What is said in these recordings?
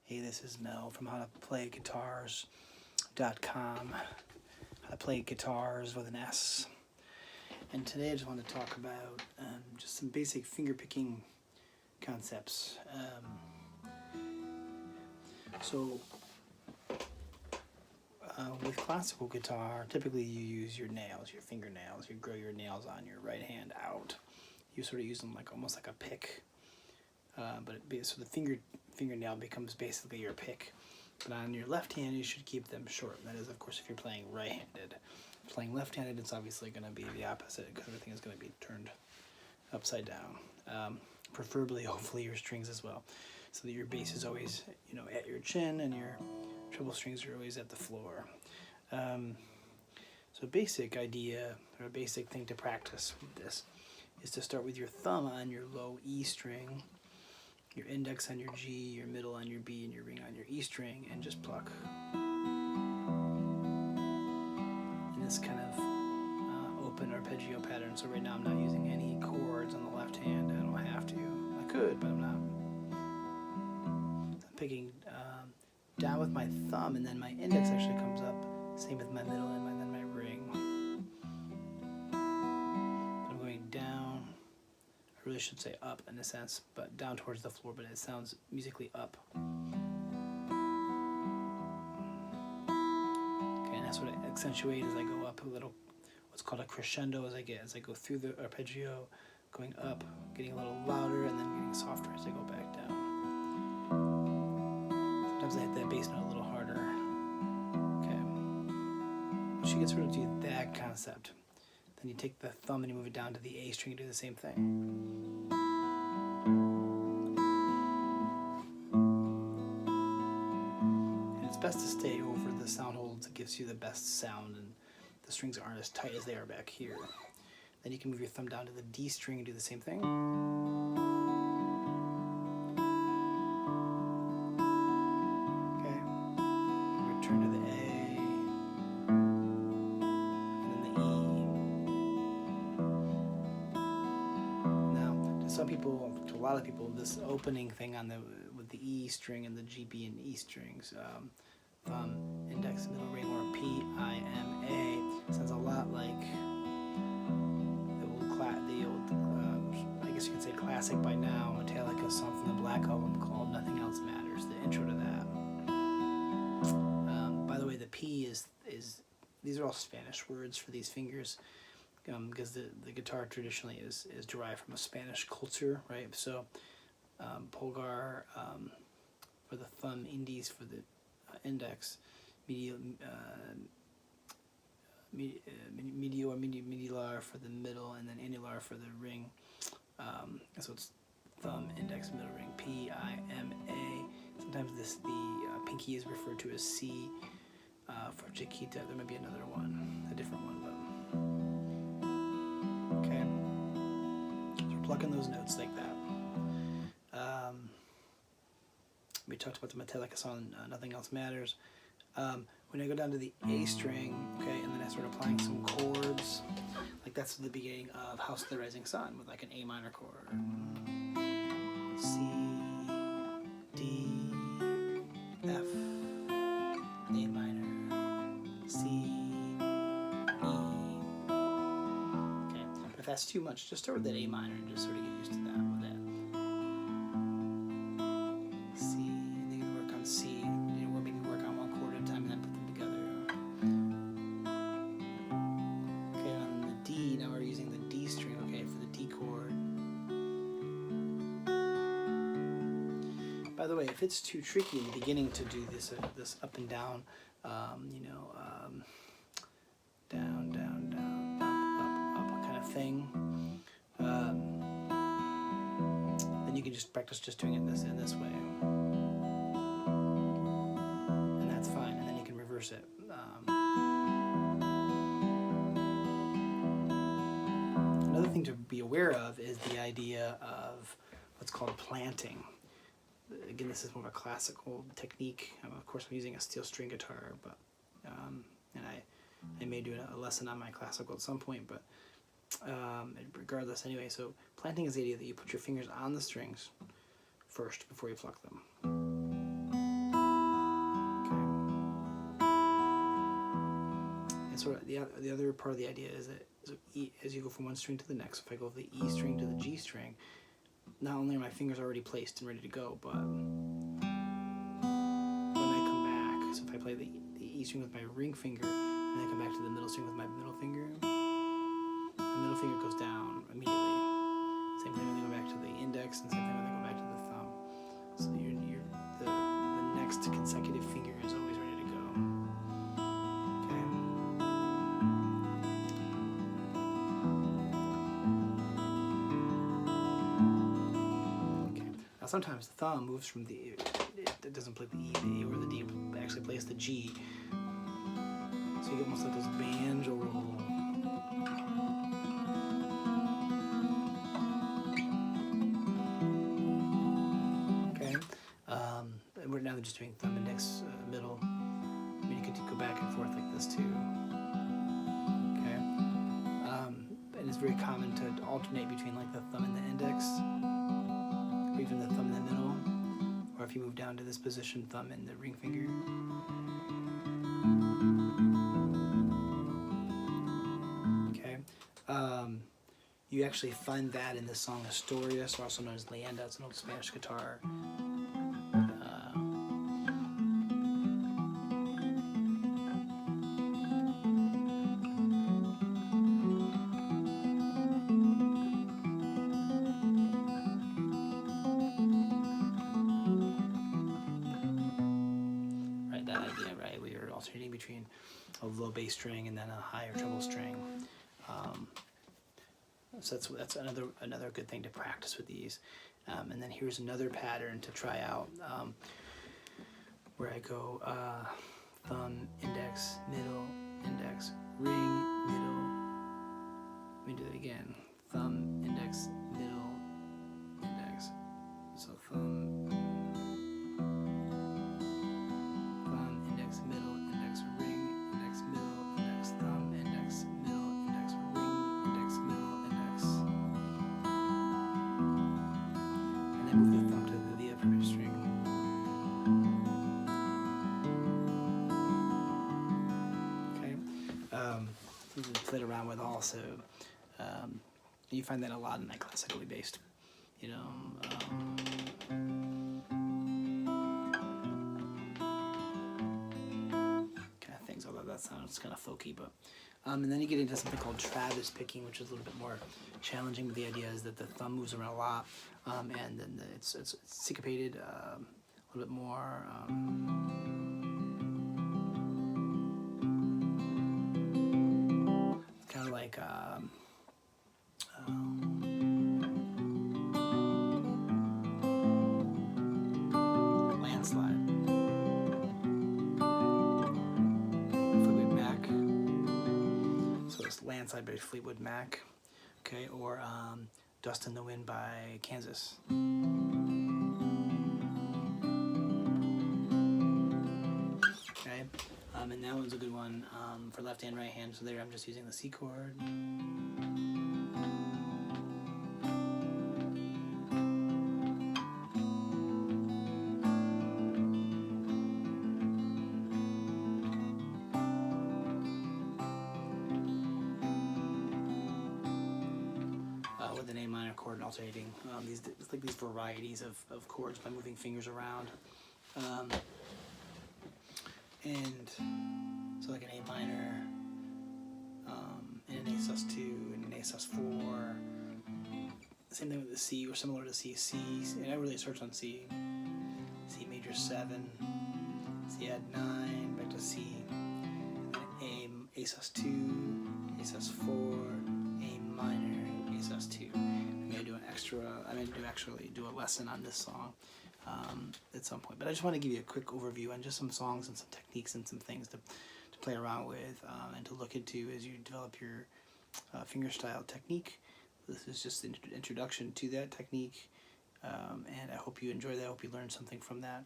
Hey, this is Mel from howtoplayguitars.com. How to play guitars with an S. And today I just want to talk about just some basic finger picking concepts. With classical guitar, typically you use your nails, your fingernails. You grow your nails on your right hand out. You sort of use them like almost like a pick. So the fingernail becomes basically your pick. But on your left hand, you should keep them short. That is, of course, if you're playing right-handed. Playing left-handed, it's obviously going to be the opposite because everything is going to be turned upside down. Preferably, hopefully, your strings as well, so that your bass is always, at your chin and your treble strings are always at the floor. So a basic idea, or a basic thing to practice with this, is to start with your thumb on your low E string, your index on your G, your middle on your B, and your ring on your E string, and just pluck. In this kind of open arpeggio pattern. So right now I'm not using any chords on the left hand. I don't have to. I could, but I'm not. I'm picking down with my thumb, and then my index actually comes up. Same with my middle and then my ring. I'm going down. I really should say up in a sense, but down towards the floor, but it sounds musically up. Okay, and that's what I accentuate as I go up a little, what's called a crescendo as I go through the arpeggio, going up, getting a little louder, and then getting softer as I go back down. Sometimes I hit that bass note a little harder. Okay. Once you get sort of to that concept, then you take the thumb and you move it down to the A string and do the same thing. And it's best to stay over the sound holds. It gives you the best sound, and the strings aren't as tight as they are back here. Then you can move your thumb down to the D string and do the same thing. Okay. Return to the A. To a lot of people, this opening thing with the E string and the G, B, and E strings, thumb, index, middle ring, or P, I, M, A, sounds a lot like the old I guess you could say classic by now, Metallica song from the Black Album called "Nothing Else Matters," the intro to that. By the way, the P is these are all Spanish words for these fingers. Because the guitar traditionally is derived from a Spanish culture, right? So pulgar for the thumb, indies for the index, medialar for the middle, and then annular for the ring. So it's thumb, index, middle ring, P, I, M, A. Sometimes the pinky is referred to as C for Chiquita. There might be another one, a different one, but. Okay, so we're plucking those notes like that. We talked about the Metallica song, Nothing Else Matters. When I go down to the A string, okay, and then I start applying some chords, like that's the beginning of House of the Rising Sun with like an A minor chord. C, D, F, A minor, C, if that's too much, just start with that A minor and just sort of get used to that with that. C, and then you can work on C, maybe work on one chord at a time and then put them together. Okay, on the D, now we're using the D string, okay, for the D chord. By the way, if it's too tricky in the beginning to do this up and down, down, down, down, up kind of thing, then you can just practice just doing it in this way, and that's fine. And then you can reverse it. Another thing to be aware of is the idea of what's called planting. Again, this is more of a classical technique. Of course, I'm using a steel string guitar, but and I may do a lesson on my classical at some point, but regardless anyway. So planting is the idea that you put your fingers on the strings first before you pluck them. sort of the other part of the idea is that as you go from one string to the next, if I go from the E string to the G string, not only are my fingers already placed and ready to go, but when I come back, so if I play the E string with my ring finger, and then I come back to the middle string with my middle finger goes down immediately. Same thing when they go back to the index, and same thing when they go back to the thumb. So the next consecutive finger is always ready to go. Okay. Now sometimes the thumb moves from it doesn't play the E or the D, it actually plays the G. So you get almost like those banjo roll. We're now just doing thumb, index, middle. I mean, you could go back and forth like this too. Okay. And it's very common to alternate between like the thumb and the index, or even the thumb in the middle, or if you move down to this position, thumb and the ring finger. Okay. You actually find that in the song Asturias, or also known as Leyenda. It's an old Spanish guitar. Alternating between a low bass string and then a higher treble string. So that's another good thing to practice with these. And then here's another pattern to try out, where I go thumb, index, middle, index, ring, middle. Let me do that again. Thumb, index, middle, index. So thumb, index, middle, index, ring, index, middle, index, thumb, index, middle, index, ring, index, middle, index. And then move the thumb to the upper string. Okay. Something to play around with also. You find that a lot in like classically based, you know. Although that sounds kind of folky, but and then you get into something called Travis picking, which is a little bit more challenging. But the idea is that the thumb moves around a lot, and then it's syncopated, a little bit more. Kind of like landslide. Landslide by Fleetwood Mac, okay, or Dust in the Wind by Kansas. Okay, and that one's a good one for left hand, right hand. So there I'm just using the C chord. With an A minor chord and alternating these varieties of chords by moving fingers around, and so like an A minor, and an A sus2, and an A sus4. Same thing with the C, or similar to C. And I really search on C. C major 7, C add 9, back to C, and A sus2, A sus4, A minor, A sus2. I'm going to actually do a lesson on this song at some point. But I just want to give you a quick overview on just some songs and some techniques and some things to play around with and to look into as you develop your fingerstyle technique. This is just an introduction to that technique, and I hope you enjoy that. I hope you learned something from that.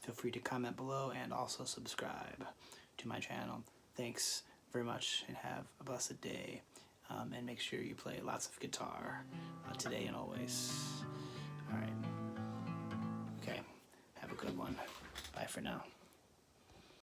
Feel free to comment below and also subscribe to my channel. Thanks very much and have a blessed day. And make sure you play lots of guitar today and always. All right. Okay. Have a good one. Bye for now.